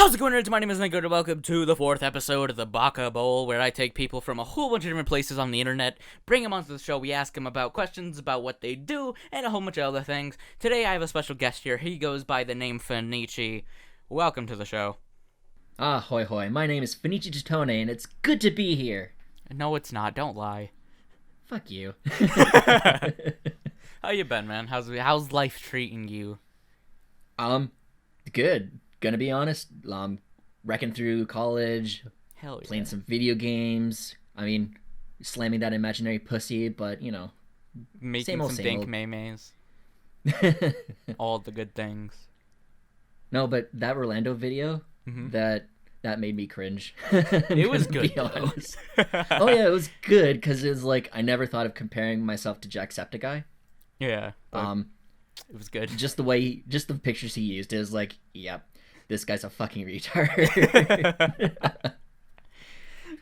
How's it going, nerds? My name is Nico, and welcome to the 4th episode of the Baka Bowl, where I take people from a whole bunch of different places on the internet, bring them onto the show, we ask them about questions about what they do, and a whole bunch of other things. Today I have a special guest here. He goes by the name Fenichi. Welcome to the show. Ah, hoy hoy, my name is Fenichi Totone, and it's good to be here. No, it's not. Don't lie. Fuck you. How you been, man? How's life treating you? Good. Gonna be honest, wrecking through college, Hell yeah. playing some video games. I mean, slamming that imaginary pussy, but, you know. Making Same some old. dank maymays. All the good things. No, but that Orlando video, Mhm. that made me cringe. It was Gonna be good, though. honest. Oh yeah, it was good, because it was like, I never thought of comparing myself to Jacksepticeye. Yeah. But it was good. Just the pictures he used is like, yep, this guy's a fucking retard.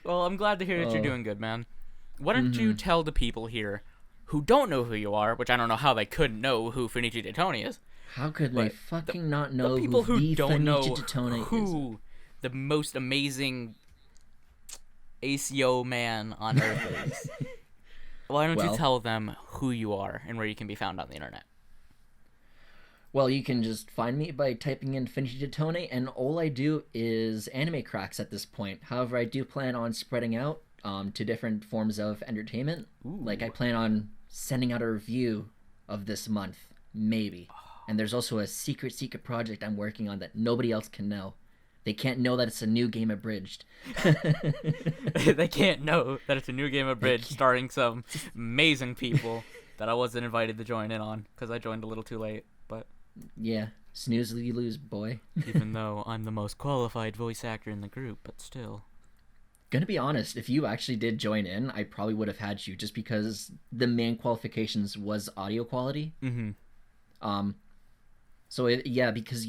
Well, I'm glad to hear that you're doing good, man. Why don't you tell the people here who don't know who you are, which I don't know how they couldn't know who Fenichi Totone is. How could they fucking not know The people who the don't know Fenichi Totone is? who the most amazing ACO man on earth is. Why don't you tell them who you are and where you can be found on the internet? Well, you can just find me by typing in Fenichi Totone, and all I do is anime cracks at this point. However, I do plan on spreading out to different forms of entertainment. Ooh. Like, I plan on sending out a review of this month, maybe. And there's also a secret project I'm working on that nobody else can know. They can't know that it's a new game abridged. They can't know that it's a new game abridged starring some amazing people that I wasn't invited to join in on because I joined a little too late. But yeah, snooze you lose, boy. even though I'm the most qualified voice actor in the group, but still. Gonna be honest, if you actually did join in, I probably would have had you just because the main qualifications was audio quality. Mm-hmm. So yeah, because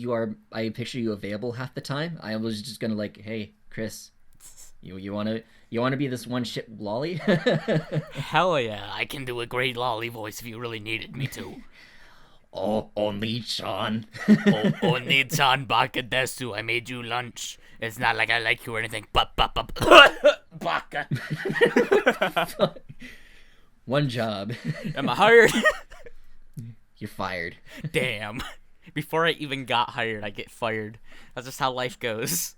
I picture you available half the time. I was just gonna like, hey, Chris, you wanna be this one shit lolly? Hell yeah, I can do a great lolly voice if you really needed me to. Oh, Oni-chan. Oni-chan Baka desu, I made you lunch. It's not like I like you or anything. Baka. One job. Am I hired? You're fired. Damn. Before I even got hired, I get fired. That's just how life goes.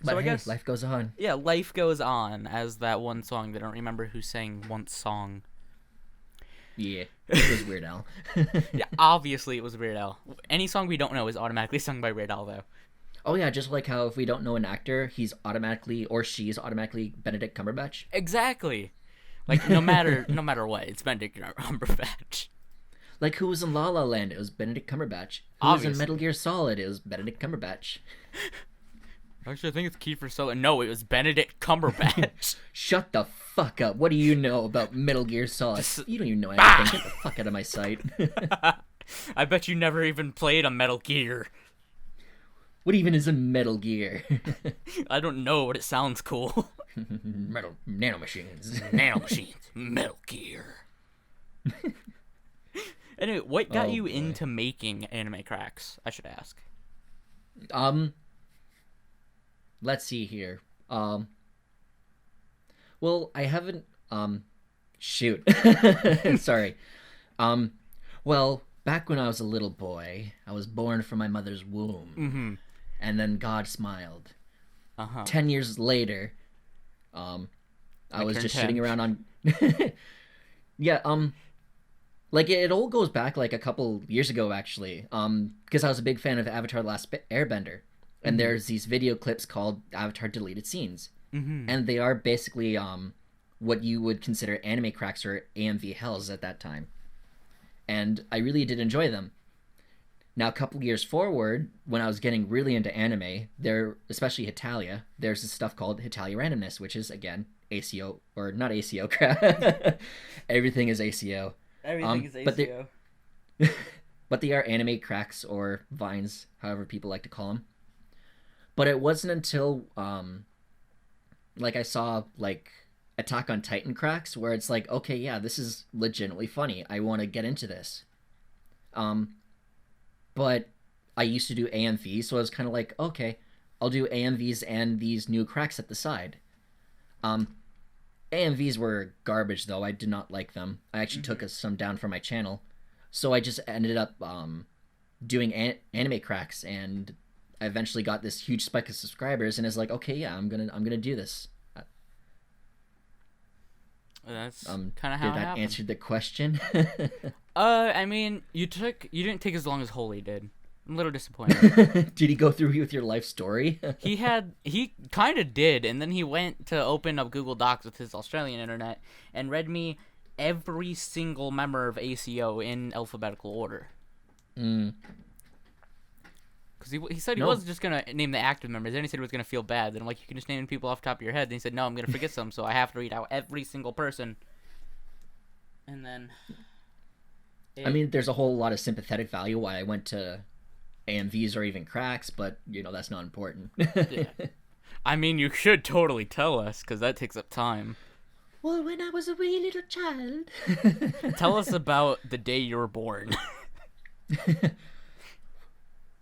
But so I hey, guess life goes on. Yeah, life goes on, as that one song that I don't remember who sang once song. Yeah, it was Weird Al. Yeah, obviously it was Weird Al. Any song we don't know is automatically sung by Weird Al, though. Oh yeah, just like how if we don't know an actor, he's automatically or she's automatically Benedict Cumberbatch. Exactly. Like no matter what, it's Benedict Cumberbatch. Like who was in La La Land? It was Benedict Cumberbatch. Who was in Metal Gear Solid? It was Benedict Cumberbatch. Actually, I think it's Kiefer Sutherland. No, it was Benedict Cumberbatch. Shut the fuck up. What do you know about Metal Gear Solid? You don't even know anything. Get the fuck out of my sight. I bet you never even played a Metal Gear. What even is a Metal Gear? I don't know, but it sounds cool. Metal nanomachines. Nanomachines. Metal Gear. Anyway, what got you into making anime cracks? I should ask. Let's see here. Well, I haven't. Shoot. Sorry. Well, back when I was a little boy, I was born from my mother's womb, and then God smiled. 10 years later, I was just 10. shitting around on. Yeah. Like, it all goes back, like, a couple years ago, actually, because I was a big fan of Avatar: The Last Airbender, and there's these video clips called Avatar Deleted Scenes, and they are basically, what you would consider anime cracks or AMV hells at that time, and I really did enjoy them. Now, a couple years forward, when I was getting really into anime, especially Hitalia, there's this stuff called Hitalia Randomness, which is, again, ACO, or not ACO crap. Everything is ACO. Everything is ACO. But they are anime cracks or vines, however people like to call them. But it wasn't until, like, I saw, like, Attack on Titan cracks, where it's like, okay, yeah, this is legitimately funny. I want to get into this. But I used to do AMVs, so I was kind of like, okay, I'll do AMVs and these new cracks at the side. Um, AMVs were garbage though. I did not like them. I actually took some down from my channel, so I just ended up doing anime cracks, and I eventually got this huge spike of subscribers, and it's like, okay, yeah, I'm gonna do this. That's kind of how Did it that happened. answer the question? I mean, you didn't take as long as Holy did. I'm a little disappointed. Did he go through with your life story? He kind of did, and then he went to open up Google Docs with his Australian internet and read me every single member of ACO in alphabetical order. Because he said he wasn't just going to name the active members, then he said he was going to feel bad. Then I'm like, you can just name people off the top of your head. Then he said, no, I'm going to forget some, so I have to read out every single person. And then... I mean, there's a whole lot of sympathetic value why I went to AMVs or even cracks, but, that's not important. Yeah. I mean, you should totally tell us, because that takes up time. Well, when I was a wee little child... Tell us about the day you were born.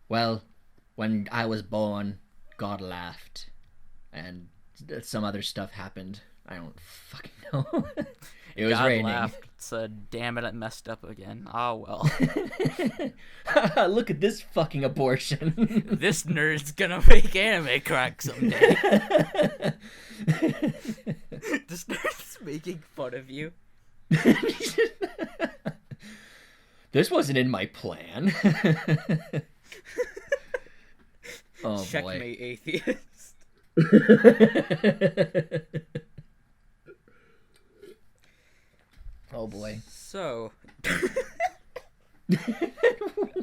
Well, when I was born, God laughed, and some other stuff happened. I don't fucking know. It was God raining. laughed, said, damn it, I messed up again. Oh, well. Look at this fucking abortion. This nerd's gonna make anime crack someday. This nerd's making fun of you. This wasn't in my plan. Oh, Checkmate, boy. atheist. Oh, boy. So...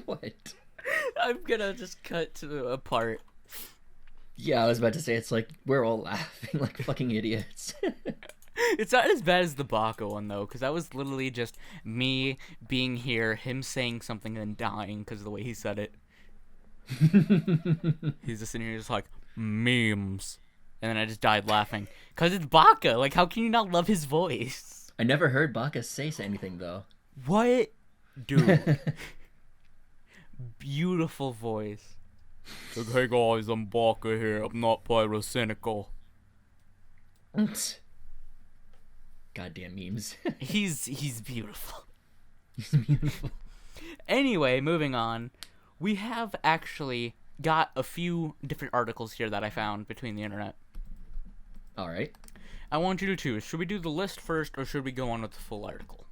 What? I'm gonna just cut to a part. Yeah, I was about to say, it's like, we're all laughing like fucking idiots. It's not as bad as the Baka one, though, because that was literally just me being here, him saying something, and then dying because of the way he said it. He's just sitting here just like, memes. And then I just died laughing. Because it's Baka. Like, how can you not love his voice? I never heard Baka say anything, though. What? Dude. Beautiful voice. Like, hey guys, I'm Baka here. I'm not pyrocynical. Goddamn memes. He's beautiful. He's beautiful. Anyway, moving on. We have actually got a few different articles here that I found between the internet. Alright. I want you to choose. Should we do the list first, or should we go on with the full article?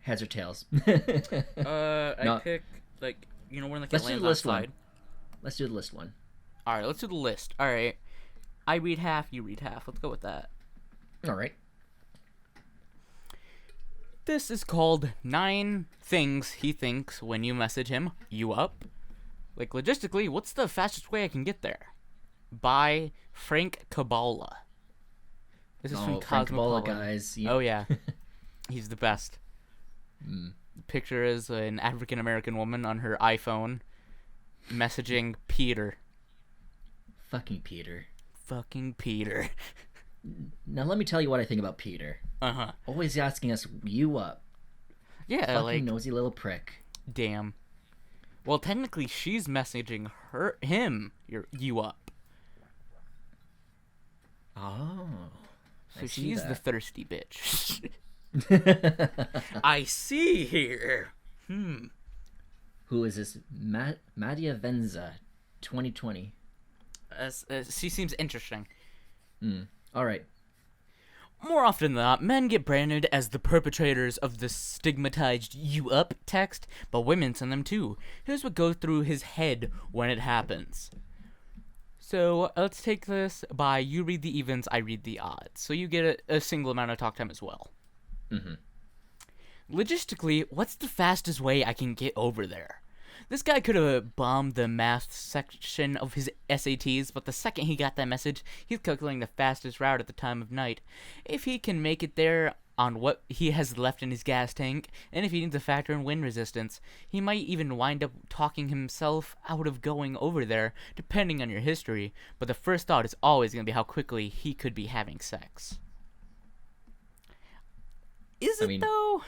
Heads or tails? I pick, like, when like Let's it do lands the list outside. one. Let's do the list one. Alright, let's do the list. Alright. I read half, you read half. Let's go with that. Alright. This is called 9 Things He Thinks When You Message Him. You up? Like, logistically, what's the fastest way I can get there? By Frank Kabbalah. This is from Frank Kabbalah, Cosmopolitan. guys. Oh, yeah. He's the best. The picture is an African-American woman on her iPhone messaging Peter. Fucking Peter. Fucking Peter. Now let me tell you what I think about Peter. Uh-huh. Always asking us, you up. Yeah, Fucking like, nosy little prick. damn. Well, technically, she's messaging him, you up. Oh. So I see she's the that. thirsty bitch. I see here. Who is this? Madia Venza, 2020. She seems interesting. Alright. More often than not, men get branded as the perpetrators of the stigmatized "you up" text, but women send them too. Here's what goes through his head when it happens. So let's take this by you read the evens, I read the odds. So you get a single amount of talk time as well. Logistically, what's the fastest way I can get over there? This guy could have bombed the math section of his SATs, but the second he got that message, he's calculating the fastest route at the time of night. If he can make it there on what he has left in his gas tank, and if he needs to factor in wind resistance, he might even wind up talking himself out of going over there, depending on your history, but the first thought is always going to be how quickly he could be having sex. Is it, though?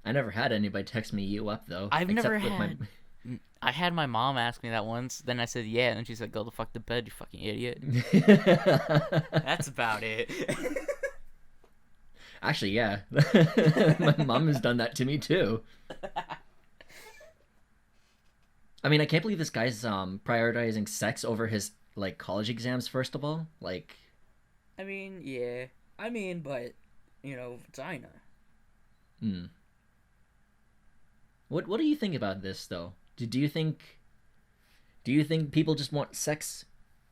I never had anybody text me you up though. I've never except with had. I had my mom ask me that once. Then I said yeah, and she said, "Go the fuck to bed, you fucking idiot." That's about it. Actually, yeah. My mom has done that to me too. I mean, I can't believe this guy's prioritizing sex over his like college exams first of all. Like, I mean, yeah. I mean, but vagina. hmm. What do you think about this though? Do you think people just want sex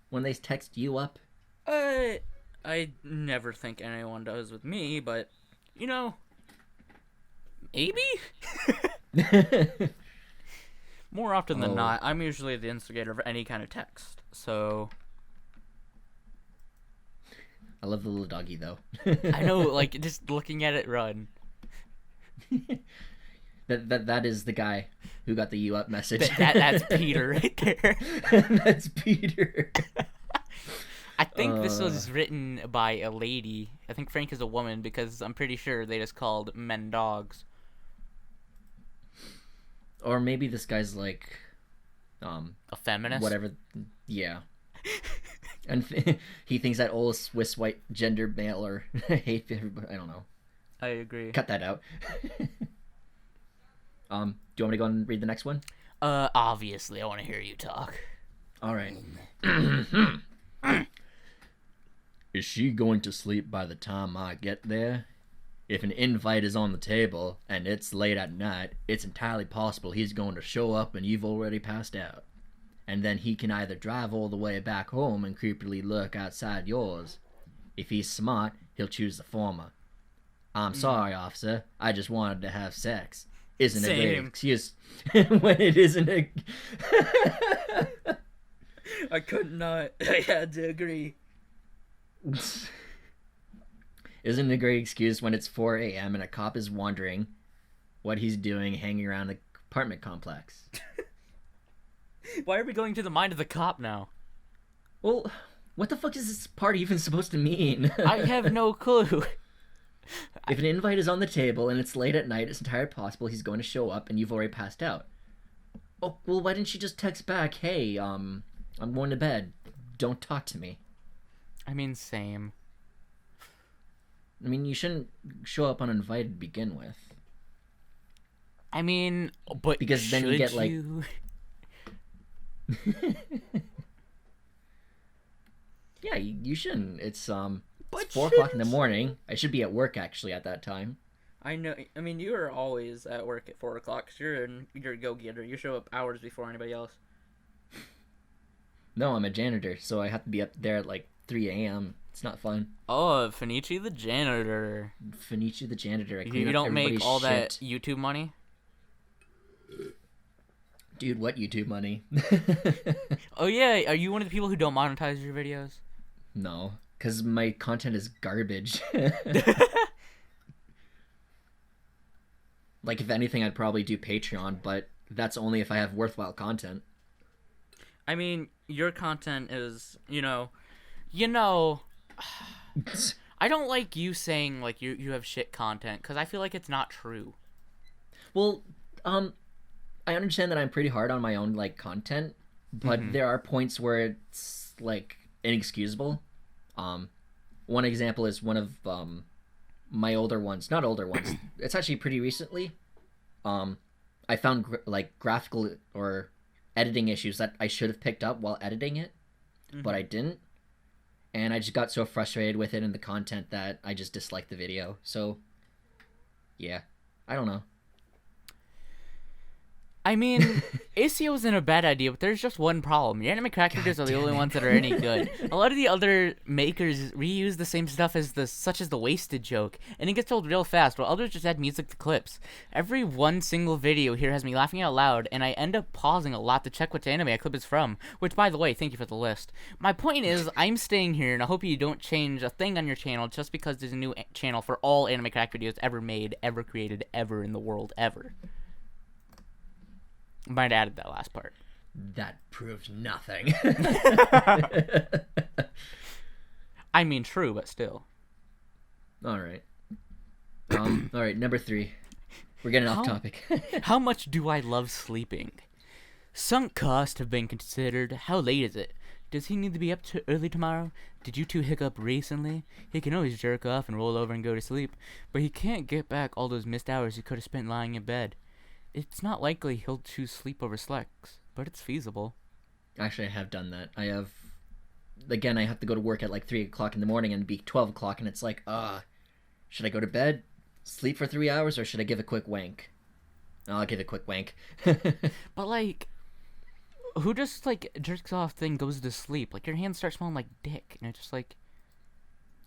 when they text you up? I never think anyone does with me, but maybe. More often than not, I'm usually the instigator of any kind of text. So I love the little doggy though. I know, like just looking at it run. That is the guy who got the you up message. That's Peter right there. That's Peter. I think this was written by a lady. I think Frank is a woman because I'm pretty sure they just called men dogs. Or maybe this guy's like a feminist. Whatever. Yeah. And he thinks that old Swiss white gender male or hate everybody. I don't know. I agree. Cut that out. Do you want me to go and read the next one? Obviously, I want to hear you talk. All right. Is she going to sleep by the time I get there? If an invite is on the table and it's late at night, it's entirely possible he's going to show up and you've already passed out. And then he can either drive all the way back home and creepily lurk outside yours. If he's smart, he'll choose the former. I'm sorry, officer. I just wanted to have sex. Isn't a great excuse when it isn't a... I could not. I had to agree. Isn't it a great excuse when it's 4 a.m. and a cop is wondering what he's doing hanging around the apartment complex? Why are we going to the mind of the cop now? Well, what the fuck is this party even supposed to mean? I have no clue. If an invite is on the table and it's late at night, it's entirely possible he's going to show up and you've already passed out. Oh, well, why didn't she just text back, hey, I'm going to bed. Don't talk to me. I mean, same. I mean, you shouldn't show up uninvited to begin with. I mean, but because then you get like... Yeah, you shouldn't. It's 4 o'clock in the morning. I should be at work actually at that time. I know. I mean, you are always at work at 4 o'clock because you're a go-getter. You show up hours before anybody else. No, I'm a janitor, so I have to be up there at like 3 a.m. It's not fun. Oh, Finichi the janitor. Finichi the janitor. You don't make all that YouTube money? Dude, what YouTube money? Oh yeah, are you one of the people who don't monetize your videos? No, because my content is garbage. Like, if anything, I'd probably do Patreon, but that's only if I have worthwhile content. I mean, your content is, I don't like you saying, like, you have shit content, because I feel like it's not true. Well, I understand that I'm pretty hard on my own, like, content, but there are points where it's, like, inexcusable. One example is one of, my older ones. Not older ones. It's actually pretty recently. I found, graphical or editing issues that I should have picked up while editing it, but I didn't. And I just got so frustrated with it and the content that I just disliked the video. So, yeah. I don't know. I mean, ACO isn't a bad idea, but there's just one problem. Your anime crack videos are the only ones that are any good. A lot of the other makers reuse the same stuff such as the wasted joke, and it gets old real fast, while others just add music to clips. Every one single video here has me laughing out loud, and I end up pausing a lot to check which anime a clip is from, which, by the way, thank you for the list. My point is, I'm staying here, and I hope you don't change a thing on your channel just because there's a new channel for all anime crack videos ever made, ever created, ever in the world, ever. Might have added that last part. That proves nothing. I mean, true, but still. All right. All right, number 3. We're getting off How- topic. How much do I love sleeping? Sunk costs have been considered. How late is it? Does he need to be up to early tomorrow? Did you two hiccup recently? He can always jerk off and roll over and go to sleep, but he can't get back all those missed hours he could have spent lying in bed. It's not likely he'll choose sleep over Slex, but it's feasible. Actually, I have done that. I have. Again, I have to go to work at like 3 o'clock in the morning and be 12 o'clock, and it's like, should I go to bed, sleep for 3 hours, or should I give a quick wank? I'll give a quick wank. But like, who just like jerks off then goes to sleep? Like your hands start smelling like dick, and it's just like.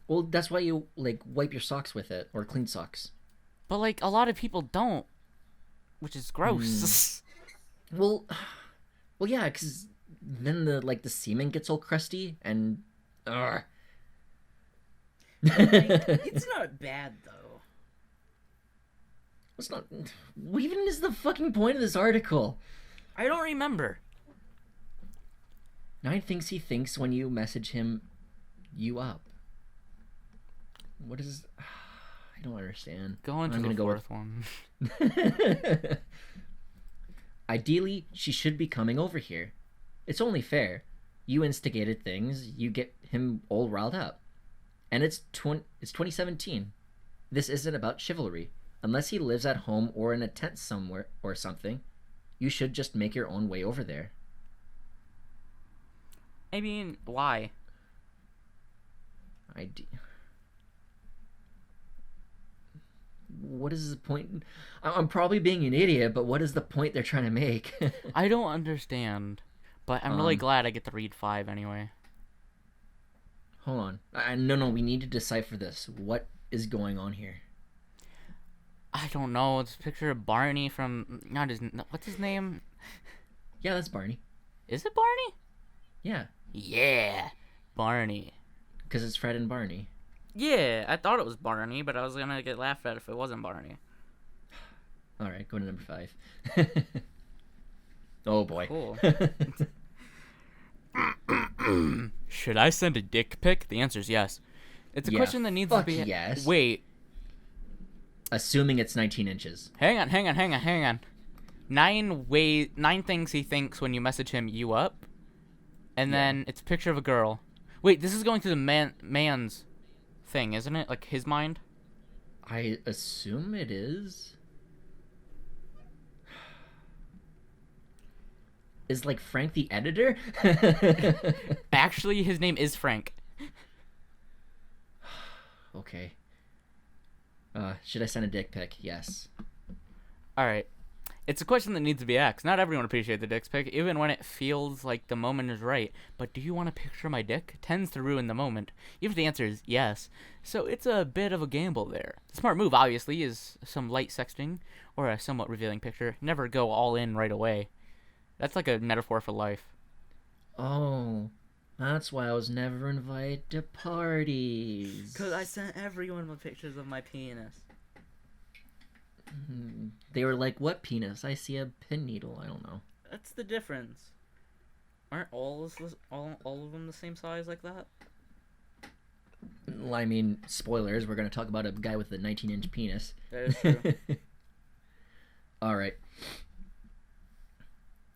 Well, that's why you like wipe your socks with it, or clean socks. But like a lot of people don't, which is gross. Well, yeah, because then the semen gets all crusty and. It's not bad though. It's not. What even is the fucking point of this article? I don't remember. 9 things he thinks when you message him, you up. What is? I don't understand. Go on to I'm the gonna fourth one. Ideally, she should be coming over here. It's only fair. You instigated things. You get him all riled up. And it's 2017. This isn't about chivalry. Unless he lives at home or in a tent somewhere or something, you should just make your own way over there. I mean, why? What is the point? I'm probably being an idiot, but what is the point they're trying to make? I don't understand, but I'm really glad I get to read 5 anyway. Hold on. No, we need to decipher this. What is going on here? I don't know. It's a picture of Barney from what's his name? Yeah, that's Barney. Is it Barney? Yeah. Yeah, Barney. Because it's Fred and Barney. Yeah, I thought it was Barney, but I was gonna get laughed at if it wasn't Barney. All right, go to number 5. Oh boy. Cool. Should I send a dick pic? The answer is yes. It's a question that needs to be. Yes. Wait. Assuming it's 19 inches. Hang on. 9 things he thinks when you message him, you up, and then it's a picture of a girl. Wait, this is going to the man's thing, isn't it? Like his mind. I assume it is. Is like Frank the editor? Actually, his name is Frank. Okay. Should I send a dick pic? Yes. Alright. It's a question that needs to be asked. Not everyone appreciates the dick pic, even when it feels like the moment is right. But do you want a picture of my dick? Tends to ruin the moment. Even if the answer is yes. So it's a bit of a gamble there. The smart move, obviously, is some light sexting or a somewhat revealing picture. Never go all in right away. That's like a metaphor for life. Oh, that's why I was never invited to parties. Because I sent everyone with pictures of my penis. They were like, what penis? I see a pin needle. I don't know. That's the difference. Aren't all of them the same size like that? Well, I mean, spoilers. We're going to talk about a guy with a 19-inch penis. That is true. All right.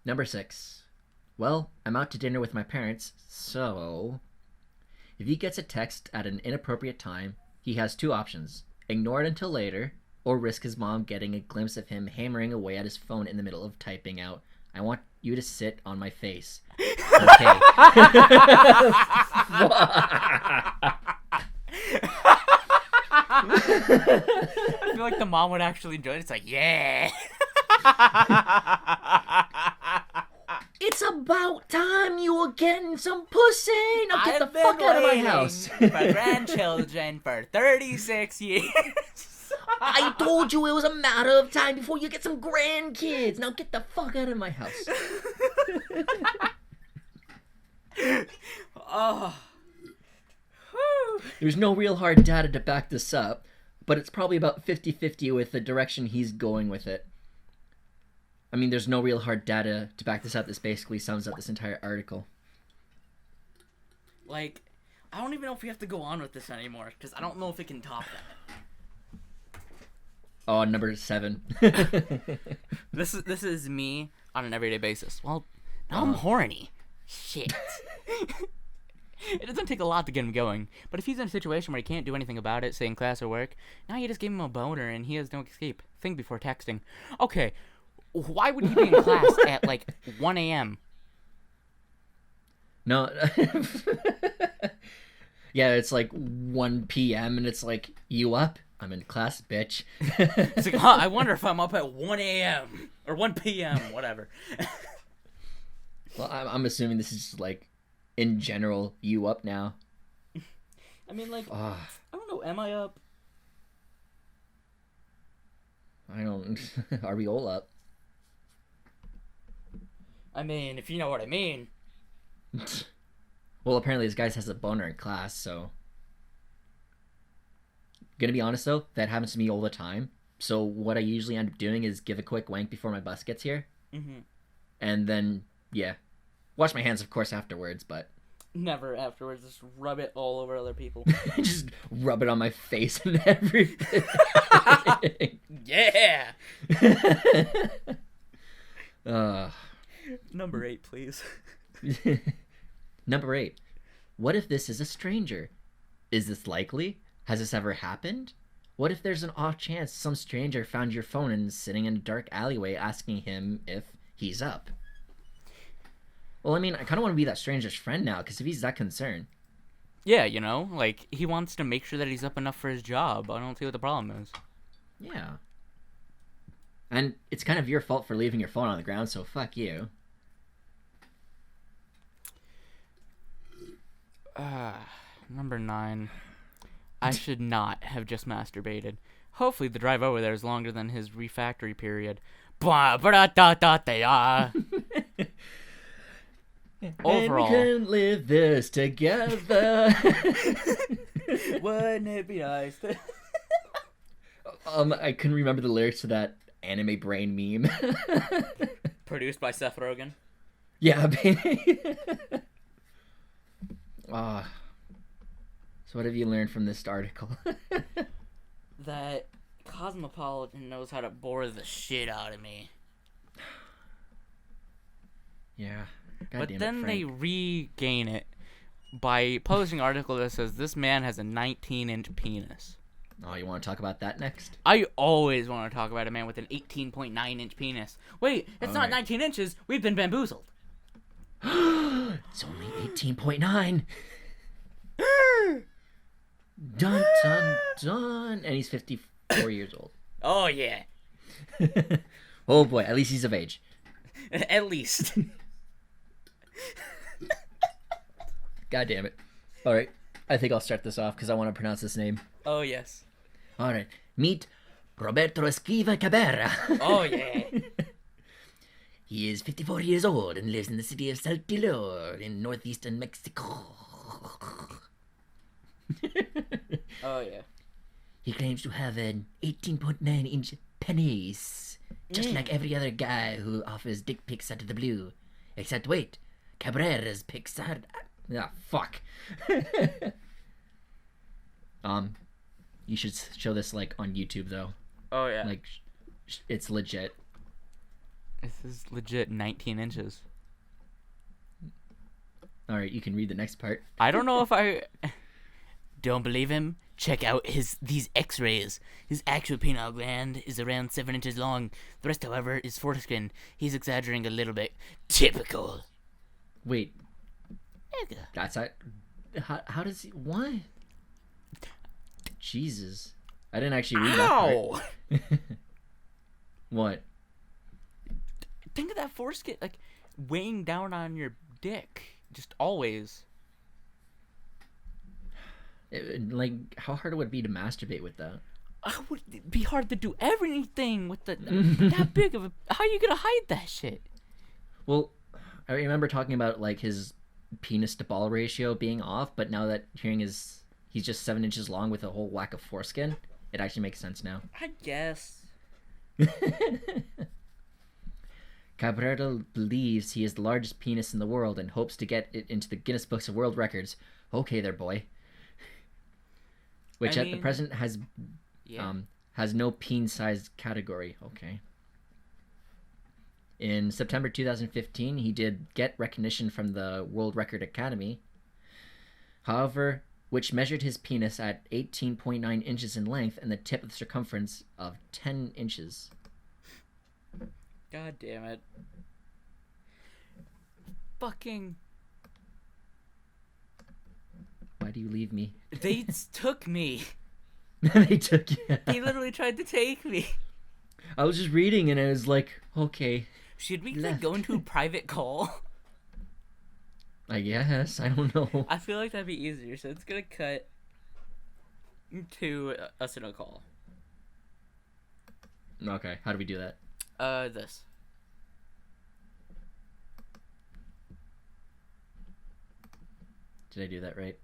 Number 6. Well, I'm out to dinner with my parents, so if he gets a text at an inappropriate time, he has 2 options. Ignore it until later, or risk his mom getting a glimpse of him hammering away at his phone in the middle of typing out, I want you to sit on my face. Okay. I feel like the mom would actually enjoy it. It's like, yeah. It's about time you were getting some pussy. Now get the fuck out of my house. For grandchildren for 36 years. I told you it was a matter of time before you get some grandkids. Now get the fuck out of my house. Oh. There's no real hard data to back this up, but it's probably about 50-50 with the direction he's going with it. I mean, there's no real hard data to back this up. This basically sums up this entire article. Like, I don't even know if we have to go on with this anymore, because I don't know if it can top that. Oh, number 7. This is me on an everyday basis. Well, now I'm horny. Shit. It doesn't take a lot to get him going, but if he's in a situation where he can't do anything about it, say in class or work, now you just gave him a boner and he has no escape. Think before texting. Okay, why would he be in class at like 1 a.m.? No. Yeah, it's like 1 p.m. and it's like, you up? I'm in class, bitch. It's like, huh, I wonder if I'm up at 1 a.m. or 1 p.m., whatever. Well, I'm assuming this is just like, in general, you up now? I mean, like, I don't know, am I up? I don't... Are we all up? I mean, if you know what I mean. Well, apparently this guy has a boner in class, so... Gonna be honest, though, that happens to me all the time. So what I usually end up doing is give a quick wank before my bus gets here. Mm-hmm. And then, yeah. Wash my hands, of course, afterwards, but... Never afterwards. Just rub it all over other people. Just rub it on my face and everything. Yeah! uh, Number 8, please. Number 8. What if this is a stranger? Is this likely? Has this ever happened? What if there's an off chance some stranger found your phone and is sitting in a dark alleyway asking him if he's up? Well, I mean, I kind of want to be that stranger's friend now, because if he's that concerned... Yeah, you know, like, he wants to make sure that he's up enough for his job. I don't see what the problem is. Yeah. And it's kind of your fault for leaving your phone on the ground, so fuck you. Number 9. I should not have just masturbated. Hopefully the drive over there is longer than his refractory period. Overall, and we can live this together. wouldn't it be nice? I couldn't remember the lyrics to that anime brain meme. Produced by Seth Rogen. Yeah, baby. So what have you learned from this article? That Cosmopolitan knows how to bore the shit out of me. Yeah. But then they regain it by posting an article that says this man has a 19-inch penis. Oh, you want to talk about that next? I always want to talk about a man with an 18.9-inch penis. Wait, it's not 19 inches. We've been bamboozled. It's only 18.9. Dun, dun, dun. And he's 54 years old. Oh, yeah. Oh, boy. At least he's of age. At least. God damn it. All right. I think I'll start this off because I want to pronounce this name. Oh, yes. All right. Meet Roberto Esquiva Cabrera. Oh, yeah. He is 54 years old and lives in the city of Saltillo in northeastern Mexico. Oh, yeah. He claims to have an 18.9-inch penis, just like every other guy who offers dick pics out of the blue. Except, wait, Cabrera's pics are... Ah, fuck. You should show this, like, on YouTube, though. Oh, yeah. Like, it's legit. This is legit 19 inches. Alright, you can read the next part. I don't know if I... Don't believe him? Check out these x-rays. His actual penile gland is around 7 inches long. The rest, however, is foreskin. He's exaggerating a little bit. Typical. Wait. That's that. How does he... What? Jesus. I didn't actually read that part. What? Think of that foreskin, like, weighing down on your dick. Just always. Like, how hard would it be to masturbate with that? Would it be hard to do everything with that big of a... How are you gonna hide that shit? Well, I remember talking about, like, his penis to ball ratio being off, but now that hearing he's just 7 inches long with a whole whack of foreskin, it actually makes sense now. I guess. Cabrera believes he is the largest penis in the world and hopes to get it into the Guinness Books of World Records. Okay there, boy. Which the present has has no peen-sized category. Okay. In September 2015, he did get recognition from the World Record Academy. However, which measured his penis at 18.9 inches in length and the tip of the circumference of 10 inches. God damn it. Fucking... Why do you leave me? They took me. They took you. They literally tried to take me. I was just reading and I was like, okay. Should we like, go into a private call? I guess. I don't know. I feel like that'd be easier, so it's gonna cut to us in a call. Okay, how do we do that? This. Did I do that right?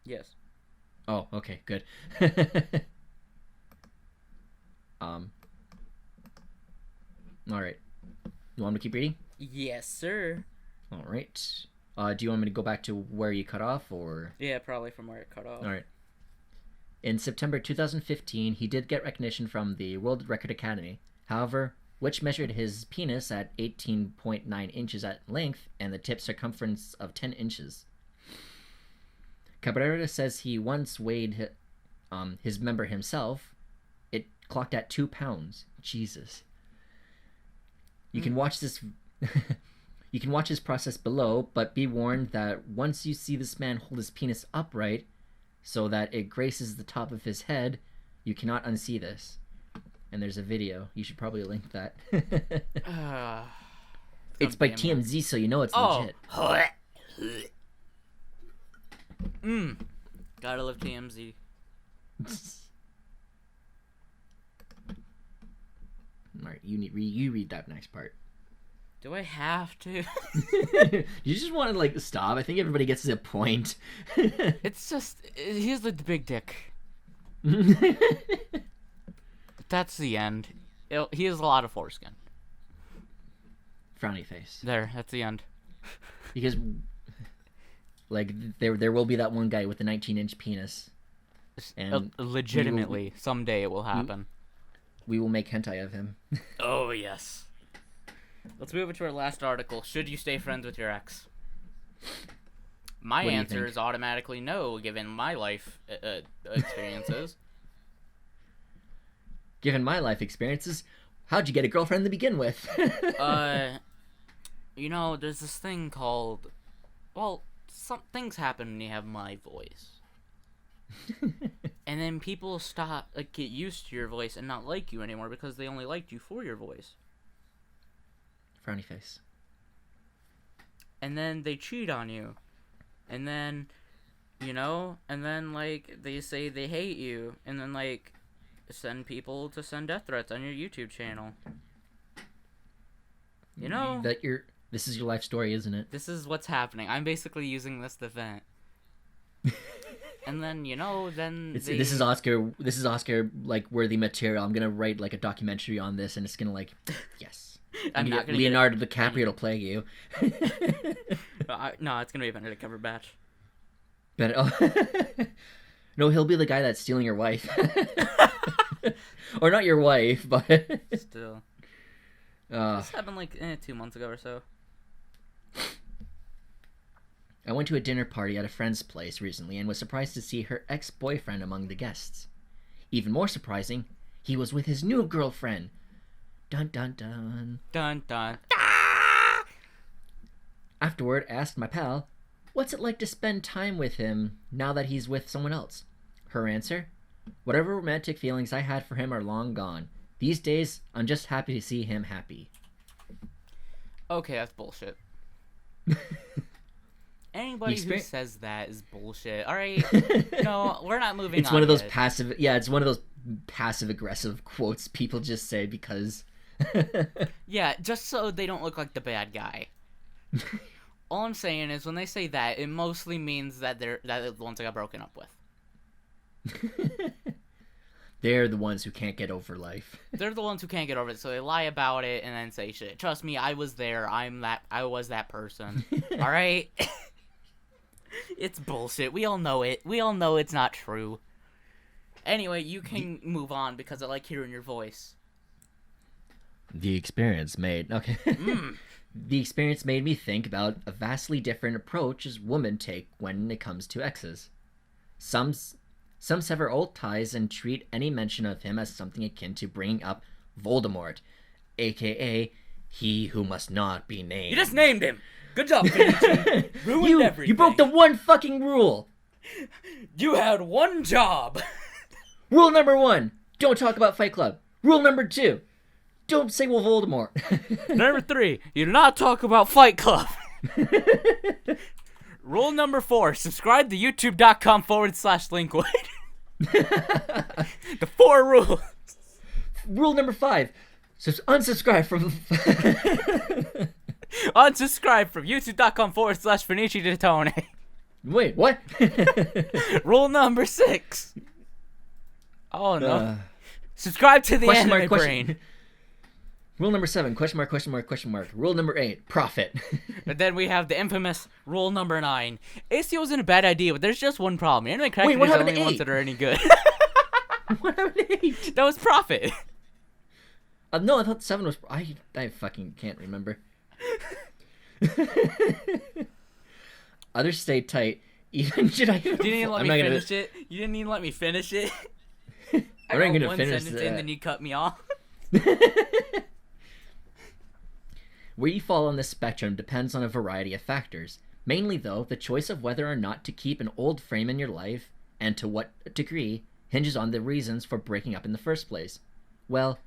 Yes. Oh, okay, good. All right. You want me to keep reading? Yes, sir. All right. Do you want me to go back to where you cut off, or? Yeah, probably from where it cut off. All right. In September 2015, he did get recognition from the World Record Academy. However, which measured his penis at 18.9 inches at length and the tip circumference of 10 inches. Cabrera says he once weighed his member himself. It clocked at 2 pounds. Jesus. You can watch this. You can watch his process below, but be warned that once you see this man hold his penis upright so that it graces the top of his head, you cannot unsee this. And there's a video. You should probably link that. It's by TMZ, so you know it's legit. Gotta love TMZ. Alright, you read that next part. Do I have to? You just want to like stop. I think everybody gets the point. It's just here's the big dick. That's the end. He has a lot of foreskin. Frowny face. There, that's the end. Because, like, there will be that one guy with the 19-inch penis. And legitimately, someday it will happen. We will make hentai of him. Oh, yes. Let's move into our last article. Should you stay friends with your ex? My answer is automatically no, given my life experiences. Given my life experiences, how'd you get a girlfriend to begin with? You know, there's this thing called... Well, some things happen when you have my voice. And then people get used to your voice and not like you anymore because they only liked you for your voice. Frowny face. And then they cheat on you. And then, like, they say they hate you. And then, like, send people to send death threats on your YouTube channel. You know? This is your life story, isn't it? This is what's happening. I'm basically using this to vent. And then, this is Oscar, like, worthy material. I'm gonna write, like, a documentary on this, and it's gonna, like, yes. I'm not gonna Leonardo DiCaprio to play you. No, it's gonna be a Benedict Cumberbatch. No, he'll be the guy that's stealing your wife. Or not your wife, but... Still. This happened, like, 2 months ago or so. I went to a dinner party at a friend's place recently and was surprised to see her ex-boyfriend among the guests. Even more surprising, he was with his new girlfriend. Dun dun dun. Dun dun. Afterward, I asked my pal, what's it like to spend time with him now that he's with someone else? Her answer, whatever romantic feelings I had for him are long gone. These days, I'm just happy to see him happy. Okay, that's bullshit. Anybody who says that is bullshit. All right, no, we're not moving on. It's one of those passive. Yeah, it's one of those passive-aggressive quotes people just say because. Yeah, just so they don't look like the bad guy. All I'm saying is when they say that, it mostly means that they're the ones I got broken up with. They're the ones who can't get over life. They're the ones who can't get over it, so they lie about it and then say shit. Trust me, I was there. I was that person. All right. It's bullshit. We all know it. We all know it's not true. Anyway, you can move on because I like hearing your voice. The experience made The experience made me think about a vastly different approach as women take when it comes to exes. Some sever old ties and treat any mention of him as something akin to bringing up Voldemort, aka he who must not be named. You just named him. Good job, Finichi. Ruined everything. You broke the one fucking rule. You had one job. Rule number 1, don't talk about Fight Club. Rule number 2, don't say Voldemort. Number 3, you do not talk about Fight Club. Rule number 4, subscribe to youtube.com/Linkwood. The 4 rules. Rule number 5, unsubscribe from... Unsubscribe from youtube.com/Finichi Wait, what? Rule number 6. Oh no. Subscribe to the anime brain. Rule number 7, question mark. Rule number 8, profit. But then we have the infamous rule number 9. ACO isn't a bad idea, but there's just one problem. Anime characters are the only ones that are any good. What happened to 8? That was profit. No, I thought 7 was... I fucking can't remember. Others stay tight. Even should I... You didn't even let me finish it. You didn't even let me finish it. I'm not gonna one finish sentence that. and then you cut me off. Where you fall on this spectrum depends on a variety of factors. Mainly, though, the choice of whether or not to keep an old frame in your life, and to what degree, hinges on the reasons for breaking up in the first place. We'll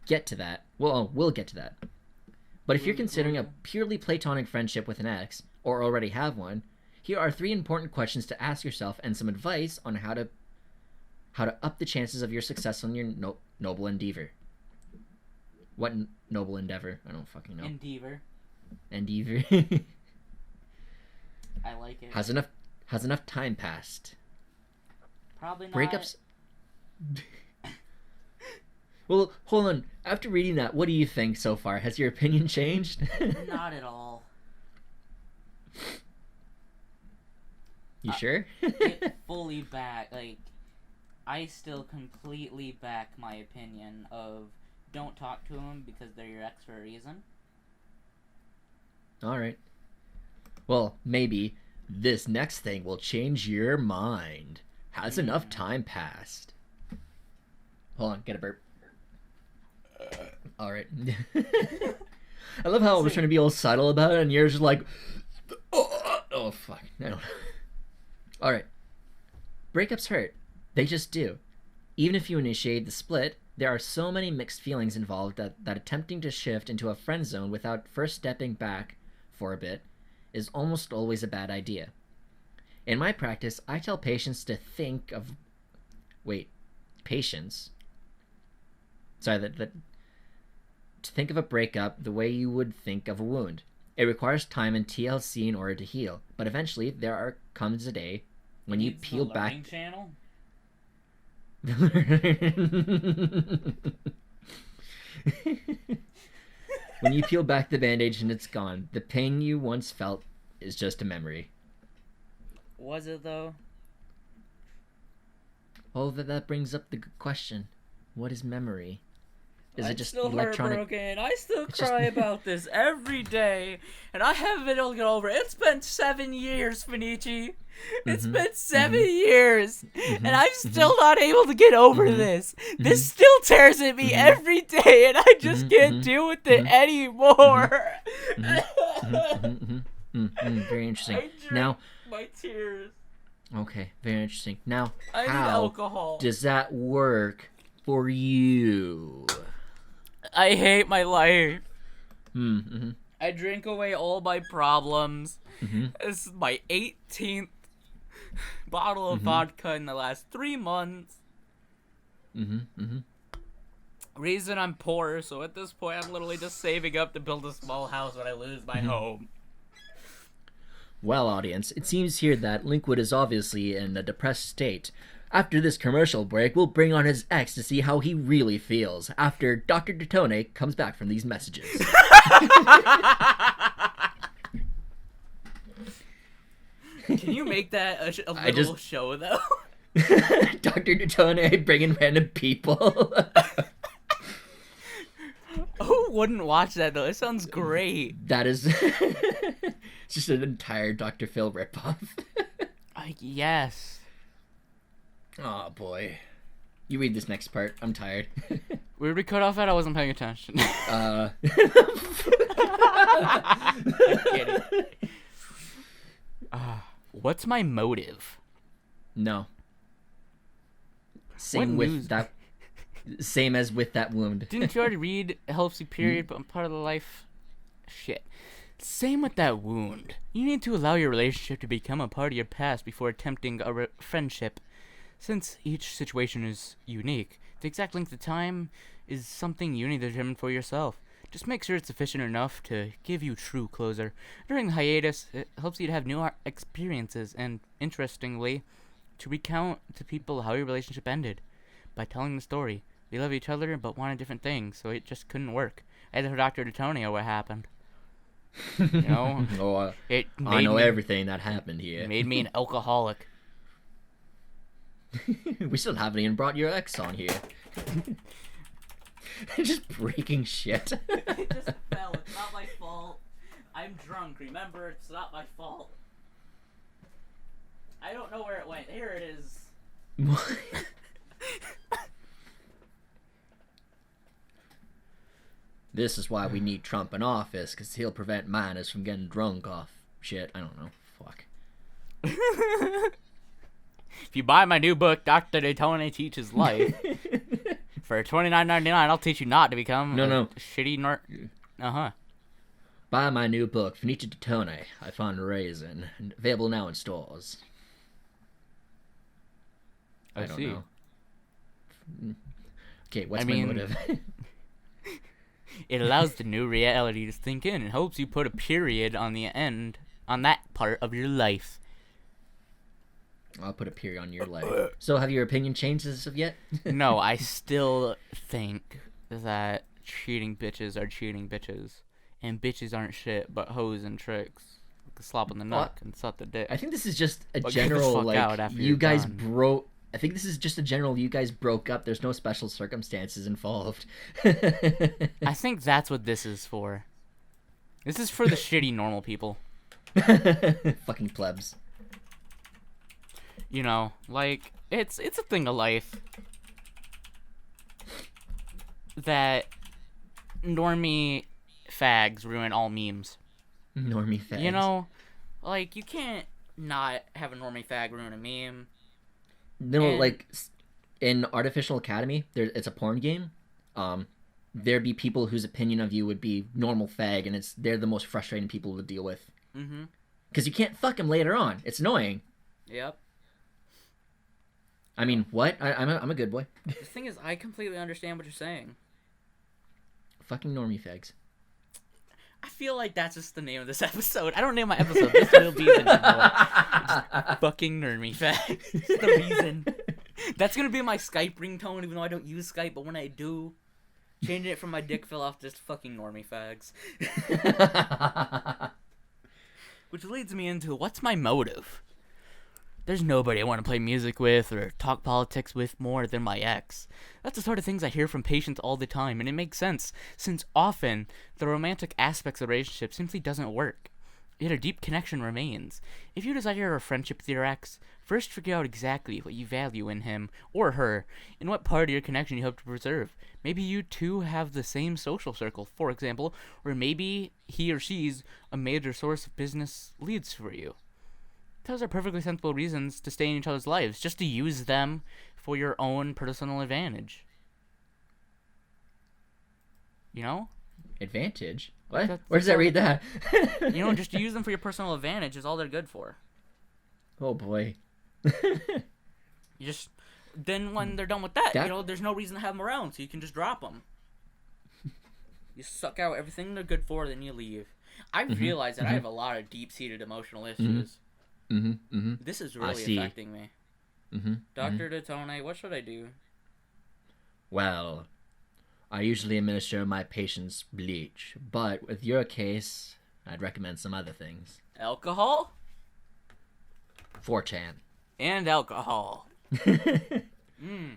get to that. But if you're considering a purely platonic friendship with an ex, or already have one, here are 3 important questions to ask yourself and some advice on how to up the chances of your success on your noble endeavor. What noble endeavor? I don't fucking know. Endeavor. I like it. Has enough time passed? Probably not. Breakups. Well, hold on. After reading that, what do you think so far? Has your opinion changed? Not at all. You sure? It fully back. I still completely back my opinion of don't talk to them because they're your ex for a reason. Alright. Well, maybe this next thing will change your mind. Has enough time passed? Hold on, get a burp. Alright. I love how I was trying to be all subtle about it and you're just like... Oh fuck. I don't know. Alright. Breakups hurt. They just do. Even if you initiate the split, there are so many mixed feelings involved that attempting to shift into a friend zone without first stepping back for a bit is almost always a bad idea. In my practice, I tell patients to think of... to think of a breakup the way you would think of a wound. It requires time and TLC in order to heal, but eventually comes a day when you peel back... Channel? When you peel back the bandage and it's gone, the pain you once felt is just a memory. Was it though? Oh, that brings up the good question. What is memory? Is it just still electronic? Heartbroken. I still cry about this every day, and I haven't been able to get over it. It's been 7 years, Finichi. It's been 7 years, and I'm still not able to get over this. This still tears at me every day, and I just can't deal with it anymore. Very interesting. I drink Now, my tears. okay, very interesting. Now, I need how alcohol. does that work for you? I hate my life. I drink away all my problems. This is my 18th bottle of vodka in the last 3 months. Reason I'm poor, so at this point I'm literally just saving up to build a small house when I lose my home. Well, audience, it seems here that Linkwood is obviously in a depressed state. After this commercial break, we'll bring on his ex to see how he really feels after Dr. Detone comes back from these messages. Can you make that a little show, though? Dr. Detone bringing random people. Who wouldn't watch that though? It sounds great. That is it's just an entire Dr. Phil ripoff. Yes. Oh boy. You read this next part. I'm tired. Where did we cut off at? I wasn't paying attention. I'm kidding. What's my motive? No. Same with that. Same as with that wound. Didn't you already read it helps you period, but I'm part of the life? Shit. Same with that wound. You need to allow your relationship to become a part of your past before attempting a friendship. Since each situation is unique, the exact length of time is something you need to determine for yourself. Just make sure it's sufficient enough to give you true closure. During the hiatus, it helps you to have new experiences and, interestingly, to recount to people how your relationship ended. By telling the story, we love each other but wanted different things, so it just couldn't work. I had to Dr. Detonio what happened. You know? I know everything that happened here. It made me an alcoholic. We still haven't even brought your ex on here. Just breaking shit. It just fell. It's not my fault. I'm drunk. Remember, it's not my fault. I don't know where it went. Here it is. What? This is why we need Trump in office, because he'll prevent minors from getting drunk off shit. I don't know. Fuck. If you buy my new book, Dr. Detone Teaches Life, for $29.99, I'll teach you not to become a shitty Buy my new book, Finita Detone, I Found Raisin, available now in stores. I don't know. Okay, what's my motive? It allows the new reality to sink in and helps you put a period on the end, on that part of your life. I'll put a period on your life. So have your opinion changed as of yet? No, I still think that cheating bitches are cheating bitches. And bitches aren't shit, but hoes and tricks. Slop on the nut and suck the dick. I think this is just a general, like, you guys broke... I think this is just a general, you guys broke up, there's no special circumstances involved. I think that's what this is for. This is for the shitty normal people. Fucking plebs. You know, like, it's a thing of life that normie fags ruin all memes. Normie fags. You know, like, you can't not have a normie fag ruin a meme. No, like, in Artificial Academy, it's a porn game. There'd be people whose opinion of you would be normal fag, and they're the most frustrating people to deal with. Mm-hmm. Because you can't fuck them later on. It's annoying. Yep. I mean, what? I'm a good boy. The thing is, I completely understand what you're saying. Fucking normie fags. I feel like that's just the name of this episode. I don't name my episode. This will be the name of it. Fucking normie fags. It's the reason. That's gonna be my Skype ringtone, even though I don't use Skype. But when I do, changing it from my dick fell off just fucking normie fags. Which leads me into what's my motive? There's nobody I want to play music with or talk politics with more than my ex. That's the sort of things I hear from patients all the time, and it makes sense, since often the romantic aspects of a relationship simply doesn't work. Yet a deep connection remains. If you desire a friendship with your ex, first figure out exactly what you value in him or her, and what part of your connection you hope to preserve. Maybe you two have the same social circle, for example, or maybe he or she's a major source of business leads for you. Those are perfectly sensible reasons to stay in each other's lives, just to use them for your own personal advantage. You know? Advantage? What? Where does that read that? You know, just to use them for your personal advantage is all they're good for. Oh boy. You just... Then when they're done with that, you know, there's no reason to have them around, so you can just drop them. You suck out everything they're good for, then you leave. I realize that I have a lot of deep-seated emotional issues. This is really affecting me. Dr. Detone, what should I do? Well, I usually administer my patients bleach, but with your case, I'd recommend some other things. Alcohol? 4chan. And alcohol. Mm.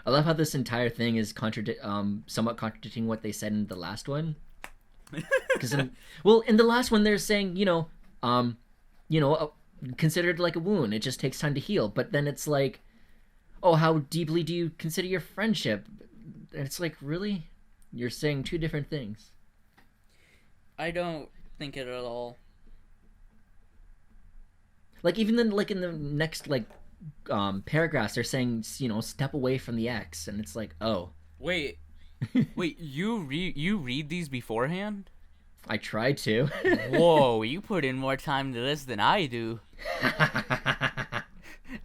I love how this entire thing is somewhat contradicting what they said in the last one. Because in the last one they're saying, you know, considered like a wound. It just takes time to heal. But then it's like, oh, how deeply do you consider your friendship? And it's like, really? You're saying two different things. I don't think it at all. Like, even then, like in the next paragraphs, they're saying, step away from the ex, and it's like, oh, Wait, you read these beforehand? I tried to. Whoa, you put in more time to this than I do.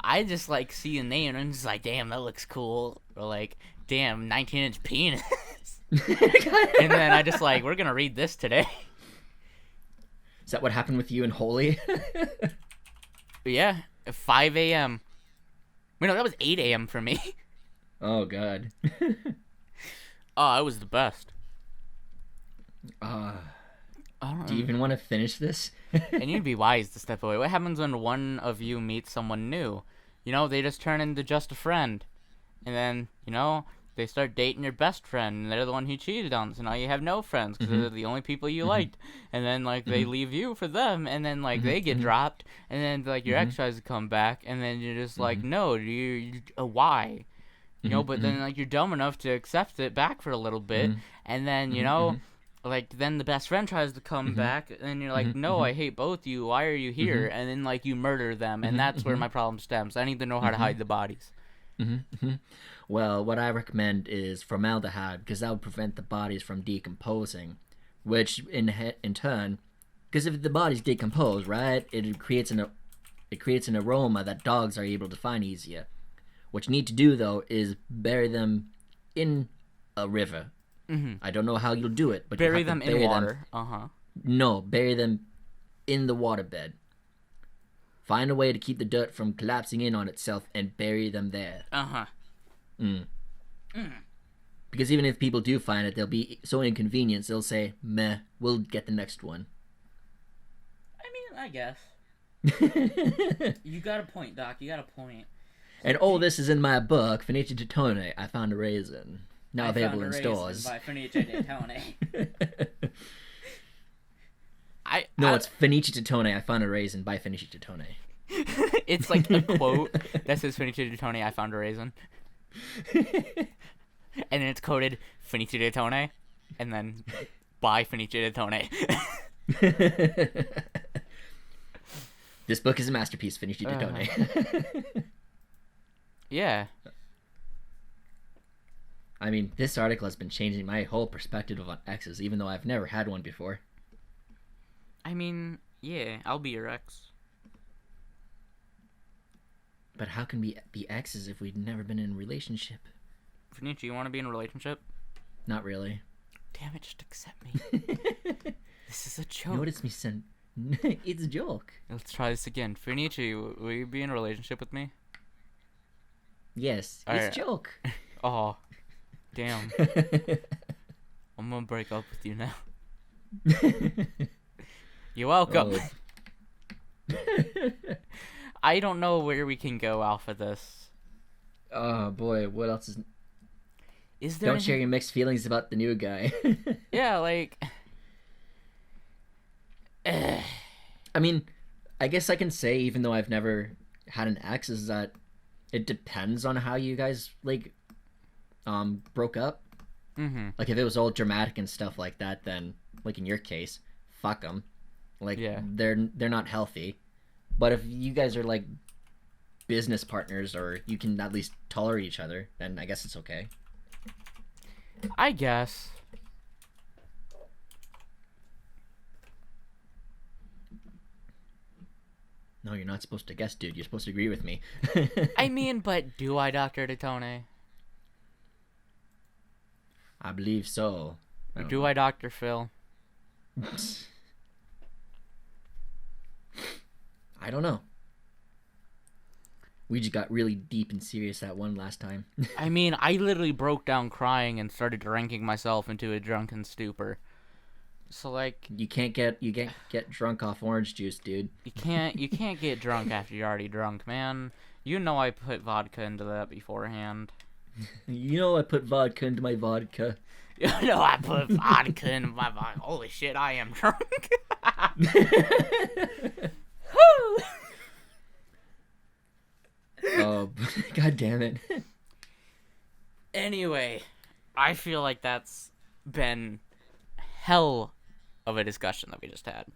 I just like see a name and I'm just like, damn, that looks cool. Or like, damn, 19-inch penis. And then I just like, we're gonna read this today. Is that what happened with you and Holy? Yeah, at 5 a.m. Wait, no, that was 8 a.m. for me. Oh, God. Oh, it was the best. Do you even want to finish this? And you'd be wise to step away. What happens when one of you meets someone new? You know, they just turn into just a friend. And then, you know, they start dating your best friend, and they're the one who cheated on. So now you have no friends because they're the only people you liked. And then, like, they leave you for them, and then, like, they get dropped. And then, like, your ex tries to come back, and then you're just like, no, why? You know, but then, like, you're dumb enough to accept it back for a little bit. And then, you know, like, then the best friend tries to come back, and you're like, no, I hate both you. Why are you here? And then, like, you murder them, and that's where my problem stems. I need to know how to hide the bodies. Well, what I recommend is formaldehyde, because that would prevent the bodies from decomposing, which in turn, because if the bodies decompose, right, it creates an aroma that dogs are able to find easier. What you need to do, though, is bury them in a river. I don't know how you'll do it, but Bury them in water. No, bury them in the waterbed. Find a way to keep the dirt from collapsing in on itself and bury them there. Because even if people do find it, they'll be so inconvenienced, they'll say, meh, we'll get the next one. I mean, I guess. You got a point, Doc. You got a point. And this is in my book, Fenice Titone, I Found a Raisin. Now available in stores. By Fenice Titone. It's Fenice Titone, I Found a Raisin by Fenice Titone. It's like a quote that says Fenice Titone, I found a raisin. And then it's coded Fenice Titone, and then by Fenice Titone. This book is a masterpiece, Fenice Titone. Yeah. I mean, this article has been changing my whole perspective on exes, even though I've never had one before. I mean, yeah, I'll be your ex. But how can we be exes if we've never been in a relationship? Fenice, you want to be in a relationship? Not really. Damn it, just accept me. This is a joke. Notice me, son. It's a joke. Let's try this again. Fenice, will you be in a relationship with me? Yes, All it's right. a joke. Oh, damn. I'm gonna break up with you now. You're welcome. I don't know where we can go off of this. Oh boy, what else Is there? Don't share your mixed feelings about the new guy. Yeah, like. I mean, I guess I can say, even though I've never had an ex, is that it depends on how you guys broke up. Like if it was all dramatic and stuff like that, then like in your case, fuck them. Like they're not healthy. But if you guys are like business partners, or you can at least tolerate each other, then I guess it's okay. I guess. No, you're not supposed to guess, dude. You're supposed to agree with me. I mean, but do I, Dr. Titone? I believe so. Do I, Dr. Phil? I don't know. We just got really deep and serious that one last time. I mean, I literally broke down crying and started drinking myself into a drunken stupor. So like, you can't get drunk off orange juice, dude. You can't get drunk after you're already drunk, man. You know I put vodka into that beforehand. You know I put vodka into my vodka. You know I put vodka into my vodka. Holy shit, I am drunk. Oh, god damn it. Anyway, I feel like that's been hell of a discussion that we just had.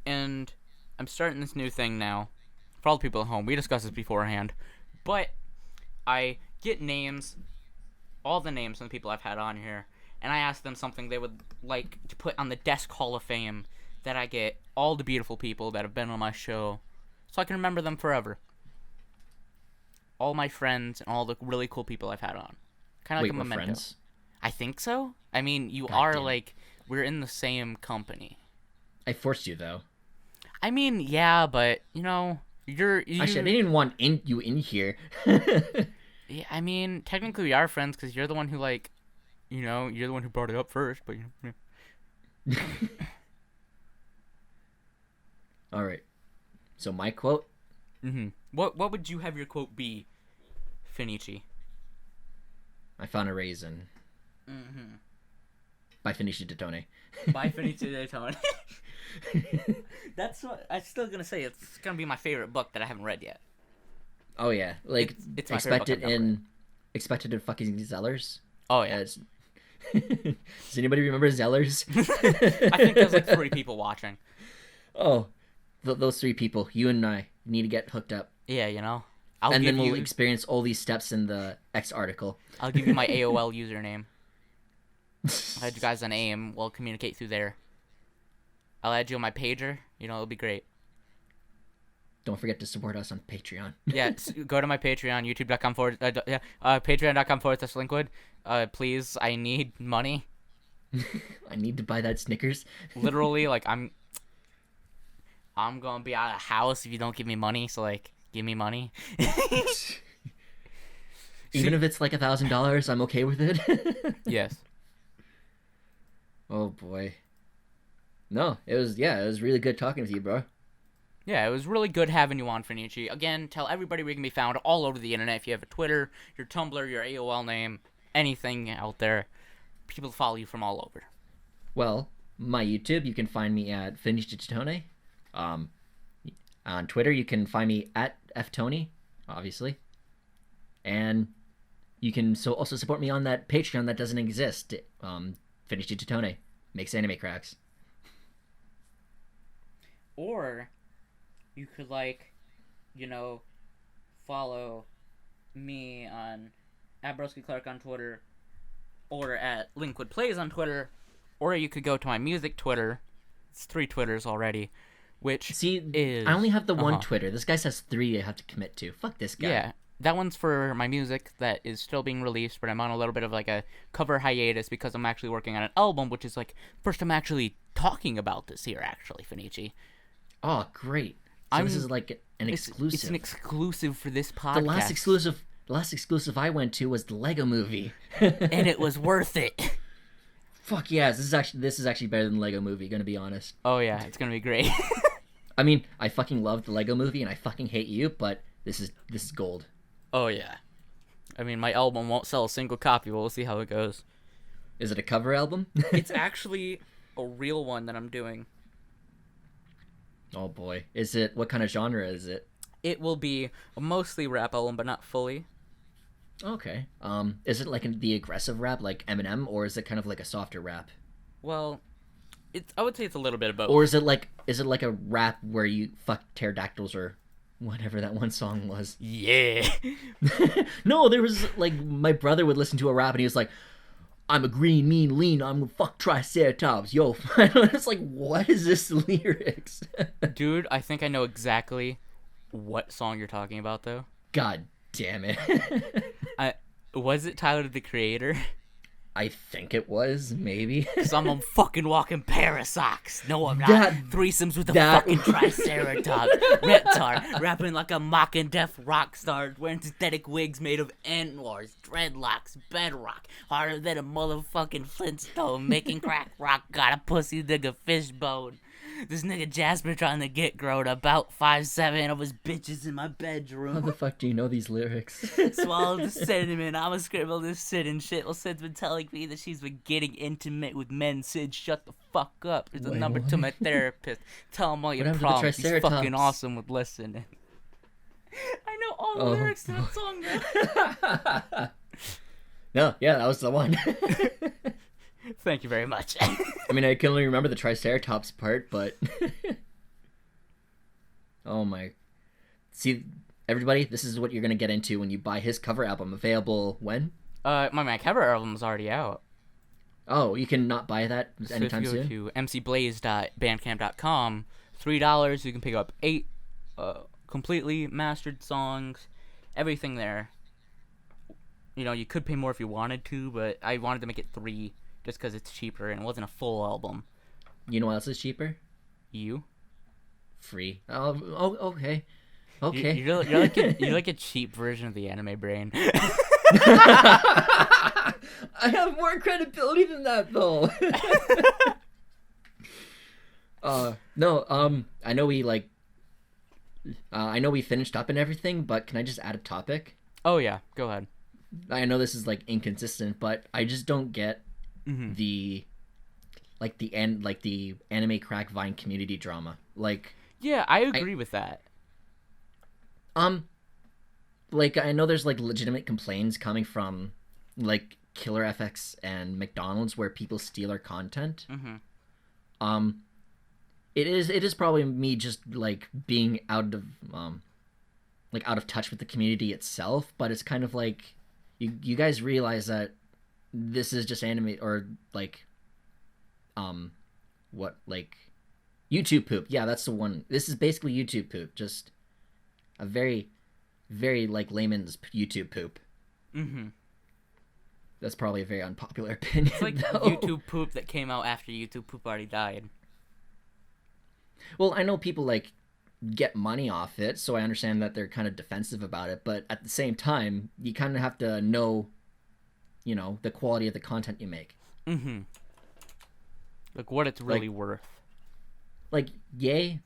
And I'm starting this new thing now. For all the people at home, we discussed this beforehand. But I get names, all the names of the people I've had on here, and I ask them something they would like to put on the Desk Hall of Fame, that I get all the beautiful people that have been on my show, so I can remember them forever. All my friends and all the really cool people I've had on. Kind of like a we're memento. friends? I think so. I mean, you God are damn. like, we're in the same company. I forced you, though. I mean, yeah, but, you know, you... Actually, I didn't even want you in here. Yeah, I mean, technically we are friends because you're the one who, like, you know, you're the one who brought it up first, but, you know. Yeah. All right. So my quote? What would you have your quote be, Finichi? I found a raisin. By Finichi Totone. By Finichi Daytona. That's what I'm still gonna say. It's gonna be my favorite book that I haven't read yet. Oh yeah, like it's my favorite book I've never read. expected in fucking Zellers. Oh yeah. Does anybody remember Zellers? I think there's like 3 people watching. Oh, those 3 people, you and I, need to get hooked up. Yeah, you know. And then we'll experience all these steps in the X article. I'll give you my AOL username. I'll add you guys on AIM. We'll communicate through there. I'll add you on my pager. You know, it'll be great. Don't forget to support us on Patreon. Yeah, go to my Patreon, patreon.com/linkwood. Please, I need money. I need to buy that Snickers. Literally, like, I'm gonna be out of house if you don't give me money, so, like, give me money. Even if it's like $1,000, I'm okay with it. Yes. Oh boy. No, it was really good talking with you, bro. Yeah, it was really good having you on, Finichi. Again, tell everybody we can be found all over the internet. If you have a Twitter, your Tumblr, your AOL name, anything out there, people follow you from all over. Well, my YouTube, you can find me at Finichi Totone. On Twitter, you can find me at ftony, obviously. And you can also support me on that Patreon that doesn't exist. Finichi Totone makes anime cracks. Or you could, like, you know, follow me on at Broski Clark on Twitter, or at Linkwood Plays on Twitter, or you could go to my music Twitter. It's 3 Twitters already, which is... I only have the one Twitter. This guy says 3 I have to commit to. Fuck this guy. Yeah, that one's for my music that is still being released, but I'm on a little bit of, like, a cover hiatus because I'm actually working on an album, which is, like, first I'm actually talking about this here, actually, Finichi. Oh, great. So this is like an exclusive. It's an exclusive for this podcast. The last exclusive I went to was the Lego Movie. And it was worth it. Fuck yes, this is actually better than the Lego Movie, gonna be honest. Oh yeah, it's gonna be great. I mean, I fucking love the Lego Movie and I fucking hate you, but this is gold. Oh yeah. I mean, my album won't sell a single copy, but we'll see how it goes. Is it a cover album? It's actually a real one that I'm doing. Oh boy. What kind of genre is it? It will be a mostly rap album, but not fully. Okay. Is it like the aggressive rap, like Eminem, or is it kind of like a softer rap? Well, I would say it's a little bit of both. Or is it like a rap where you fuck pterodactyls or whatever that one song was? Yeah. No, there was like my brother would listen to a rap and he was like, I'm a green, mean, lean, I'm gonna fuck Triceratops, yo. It's like, what is this lyrics? Dude, I think I know exactly what song you're talking about, though. God damn it. Was it Tyler, the Creator? I think it was, maybe. Cause I'm a fucking walking pair of socks. No, I'm not. Threesomes with a fucking Triceratops. Reptar, rapping like a mocking deaf rock star, wearing synthetic wigs made of antlers, dreadlocks, bedrock, harder than a motherfucking Flintstone, making crack rock, got a pussy nigga fishbone. This nigga Jasper trying to get grown about 5'7" of his bitches in my How bedroom. the fuck do you know these lyrics? Swallow the cinnamon, I'ma scribble this Sid and shit. Well, Sid's been telling me that she's been getting intimate with men. Sid, shut the fuck up. There's a Wait, number to what? my therapist. Tell him all your happened to the problems. He's fucking Triceratops? awesome with listening. I know all the lyrics to that song now. No, yeah, that was the one. Thank you very much. I mean, I can only remember the Triceratops part, but... Oh my... See, everybody, this is what you're gonna get into when you buy his cover album. Available when? My cover album's already out. Oh, you can not buy that anytime so if soon? you go to mcblaze.bandcamp.com, $3, you can pick up 8 completely mastered songs, everything there. You know, you could pay more if you wanted to, but I wanted to make it 3 just because it's cheaper and it wasn't a full album. You know what else is cheaper? You? Free. Oh, okay. Okay. You're like a cheap version of the anime brain. I have more credibility than that, though. No, I know we finished up and everything, but can I just add a topic? Oh yeah, go ahead. I know this is like inconsistent, but I just don't get the anime crack Vine community drama. Like, yeah, I agree with that. Like, I know there's like legitimate complaints coming from like Killer FX and McDonald's where people steal our content. It is probably me just like being out of touch with the community itself, but it's kind of like you guys realize that this is just anime or like what, like YouTube poop. Yeah, that's the one. This is basically YouTube poop, just a very very like layman's YouTube poop. That's probably a very unpopular opinion. It's like though. YouTube poop that came out after YouTube poop already died. Well, I know people like get money off it, so I understand that they're kind of defensive about it, but at the same time, you kind of have to know, you know, the quality of the content you make. Like what it's really worth. Like, yay,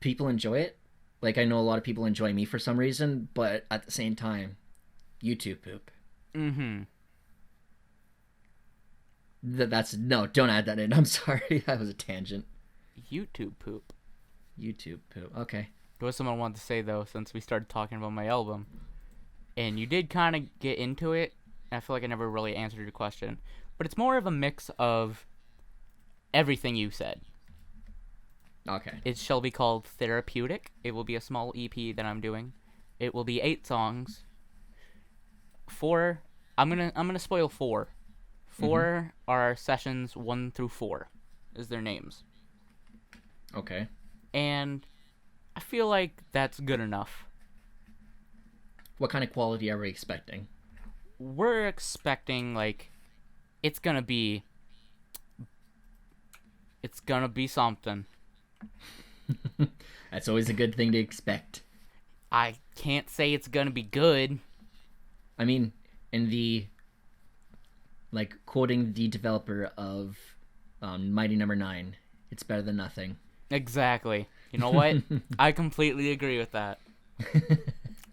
people enjoy it. Like, I know a lot of people enjoy me for some reason, but at the same time, YouTube poop. That's no, don't add that in. I'm sorry, that was a tangent. YouTube poop. YouTube poop. Okay. There was something I wanted to say though, since we started talking about my album, and you did kind of get into it. And I feel like I never really answered your question, but it's more of a mix of everything you said. Okay. It shall be called Therapeutic. It will be a small EP that I'm doing. It will be 8 songs. 4. I'm gonna spoil 4. 4 are sessions 1 through 4, is their names. Okay. And I feel like that's good enough. What kind of quality are we expecting? We're expecting like it's gonna be something. That's always a good thing to expect. I can't say it's gonna be good. I mean, in the like quoting the developer of Mighty Number 9, it's better than nothing. Exactly. You know what? I completely agree with that.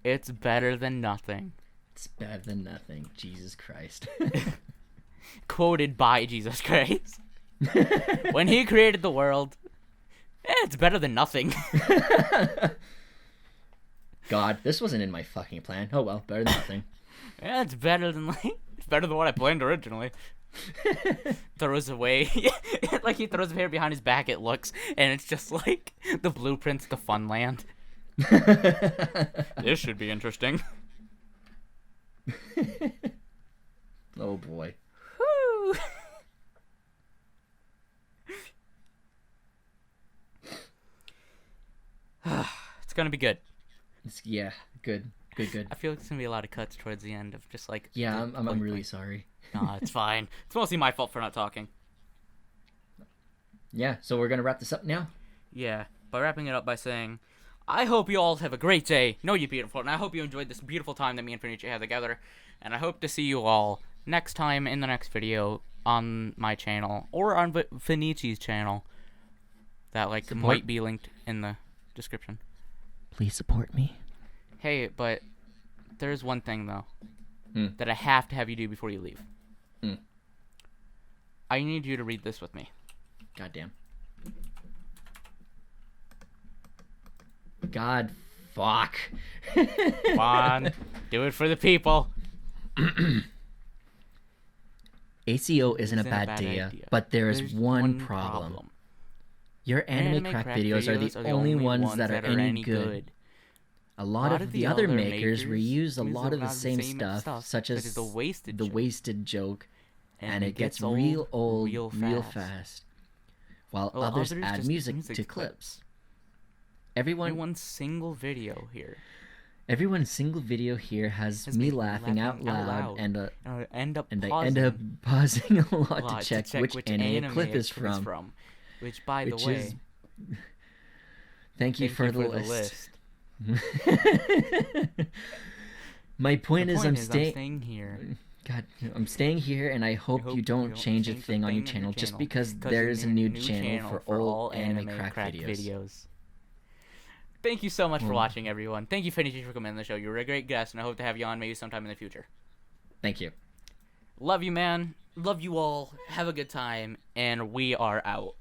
It's better than nothing. It's better than nothing. Jesus Christ. Quoted by Jesus Christ. When he created the world, it's better than nothing. God, this wasn't in my fucking plan. Oh well, better than nothing. Yeah, it's better than what I planned originally. Throws away, like he throws a pair behind his back. It looks, and it's just like the blueprints to Funland. This should be interesting. Oh boy. Woo. It's gonna be good. Yeah, good. I feel like it's gonna be a lot of cuts towards the end of just like. Yeah, I'm really sorry. Nah, it's fine. It's mostly my fault for not talking. Yeah, so we're gonna wrap this up now? Yeah, by wrapping it up by saying, I hope you all have a great day. No, you beautiful, and I hope you enjoyed this beautiful time that me and Finichi had together. And I hope to see you all next time in the next video on my channel or on Finici's channel. that might be linked in the description. Please support me. Hey, but there's one thing though that I have you do before you leave. I need you to read this with me. Goddamn. God fuck. Come on, do it for the people. ACO isn't a bad idea, but there's one problem. Your anime crack videos are the only ones that are any good. A lot of the other makers reuse a lot of the same stuff, such as the wasted joke, and it gets real old real fast. While others add music to clips. Everyone's single video here has me laughing out loud, and I end up pausing a lot to check which anime clip is from. Which, by the way, thank you for the list. My point is, I'm staying here. God, I'm staying here, and I hope you don't change a thing on your channel just because there is a new channel for all anime crack videos. Thank you so much for watching, everyone. Thank you, Finishi, for coming on the show. You were a great guest, and I hope to have you on maybe sometime in the future. Thank you. Love you, man. Love you all. Have a good time, and we are out.